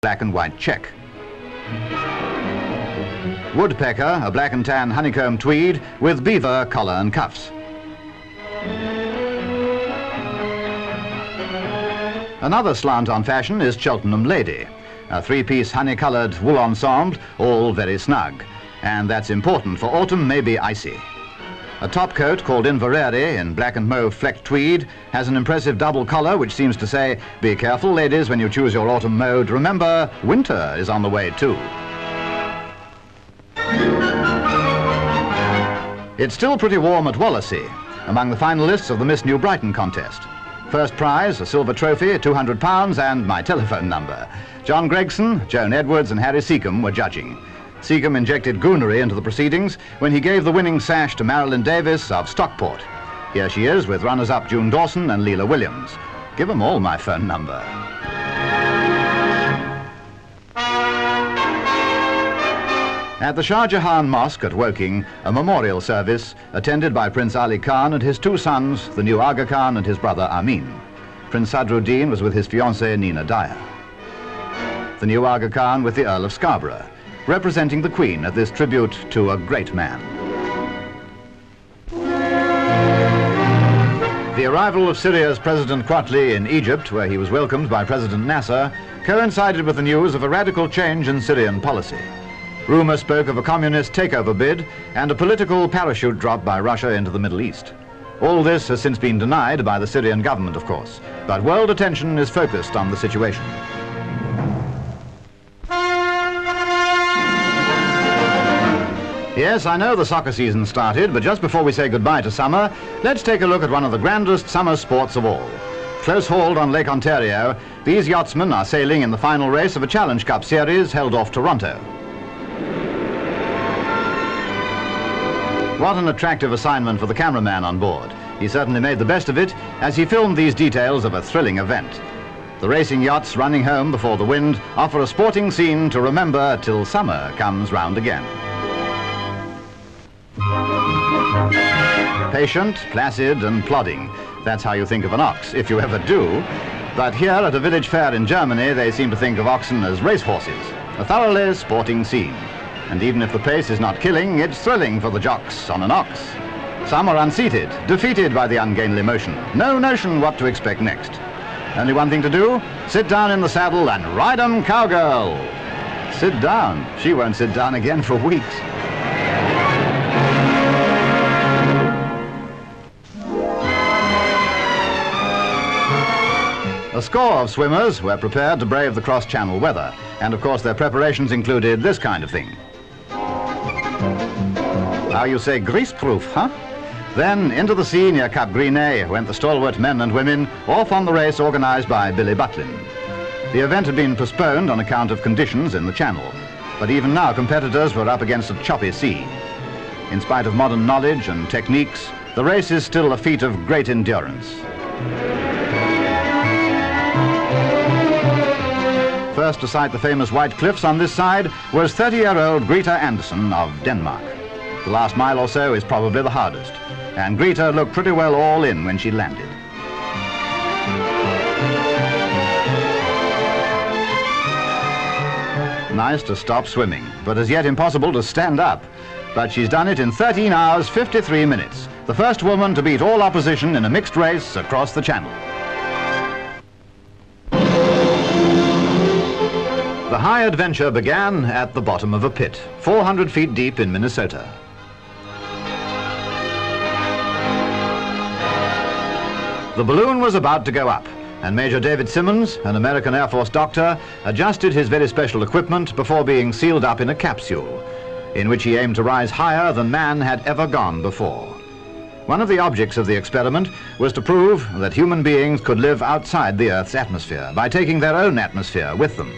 black and white check. Woodpecker, a black and tan honeycomb tweed with beaver collar and cuffs. Another slant on fashion is Cheltenham Lady, a three-piece honey-coloured wool ensemble, all very snug. And that's important, for autumn may be icy. A top coat called Inverary in black and mauve flecked tweed has an impressive double collar which seems to say, be careful ladies when you choose your autumn mode, remember winter is on the way too. It's still pretty warm at Wallasey, among the finalists of the Miss New Brighton contest. First prize, a silver trophy, £200 and my telephone number. John Gregson, Joan Edwards and Harry Seacombe were judging. Seacombe injected goonery into the proceedings when he gave the winning sash to Marilyn Davis of Stockport. Here she is with runners-up June Dawson and Leela Williams. Give them all my phone number. At the Shah Jahan Mosque at Woking, a memorial service attended by Prince Ali Khan and his two sons, the new Aga Khan and his brother Amin. Prince Sadruddin was with his fiancée Nina Daya. The new Aga Khan with the Earl of Scarborough, representing the Queen at this tribute to a great man. The arrival of Syria's President Quatli in Egypt, where he was welcomed by President Nasser, coincided with the news of a radical change in Syrian policy. Rumour spoke of a communist takeover bid and a political parachute drop by Russia into the Middle East. All this has since been denied by the Syrian government, of course, but world attention is focused on the situation. Yes, I know the soccer season started, but just before we say goodbye to summer, let's take a look at one of the grandest summer sports of all. Close hauled on Lake Ontario, these yachtsmen are sailing in the final race of a Challenge Cup series held off Toronto. What an attractive assignment for the cameraman on board. He certainly made the best of it as he filmed these details of a thrilling event. The racing yachts running home before the wind offer a sporting scene to remember till summer comes round again. Patient, placid and plodding. That's how you think of an ox, if you ever do. But here at a village fair in Germany, they seem to think of oxen as racehorses. A thoroughly sporting scene. And even if the pace is not killing, it's thrilling for the jocks on an ox. Some are unseated, defeated by the ungainly motion. No notion what to expect next. Only one thing to do, sit down in the saddle and ride 'em, cowgirl. Sit down. She won't sit down again for weeks. A score of swimmers were prepared to brave the cross-channel weather, and of course their preparations included this kind of thing. How you say grease-proof, huh? Then into the sea near Cap Grinet went the stalwart men and women off on the race organised by Billy Butlin. The event had been postponed on account of conditions in the channel, but even now competitors were up against a choppy sea. In spite of modern knowledge and techniques, the race is still a feat of great endurance. First to sight the famous white cliffs on this side was 30-year-old Greta Anderson of Denmark. The last mile or so is probably the hardest, and Greta looked pretty well all in when she landed. Nice to stop swimming, but as yet impossible to stand up. But she's done it in 13 hours, 53 minutes. The first woman to beat all opposition in a mixed race across the channel. The high adventure began at the bottom of a pit, 400 feet deep in Minnesota. The balloon was about to go up, and Major David Simmons, an American Air Force doctor, adjusted his very special equipment before being sealed up in a capsule, in which he aimed to rise higher than man had ever gone before. One of the objects of the experiment was to prove that human beings could live outside the Earth's atmosphere by taking their own atmosphere with them.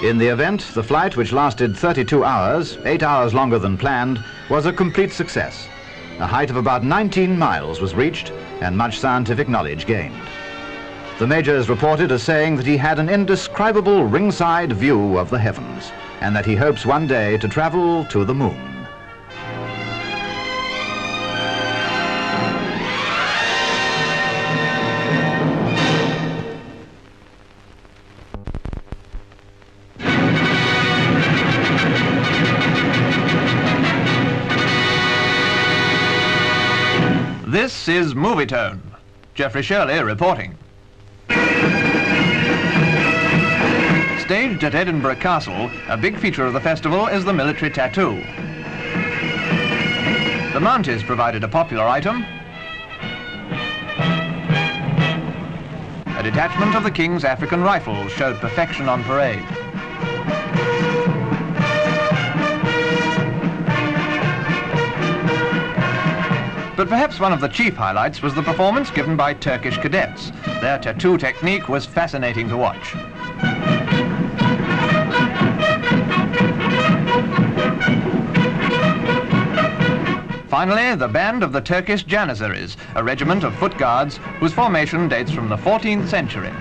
In the event, the flight, which lasted 32 hours, 8 hours longer than planned, was a complete success. A height of about 19 miles was reached and much scientific knowledge gained. The Major is reported as saying that he had an indescribable ringside view of the heavens and that he hopes one day to travel to the moon. is Movietone. Geoffrey Shirley reporting. Staged at Edinburgh Castle, a big feature of the festival is the military tattoo. The Mounties provided a popular item. A detachment of the King's African Rifles showed perfection on parade. But perhaps one of the chief highlights was the performance given by Turkish cadets. Their tattoo technique was fascinating to watch. Finally, the band of the Turkish Janizaries, a regiment of foot guards whose formation dates from the 14th century.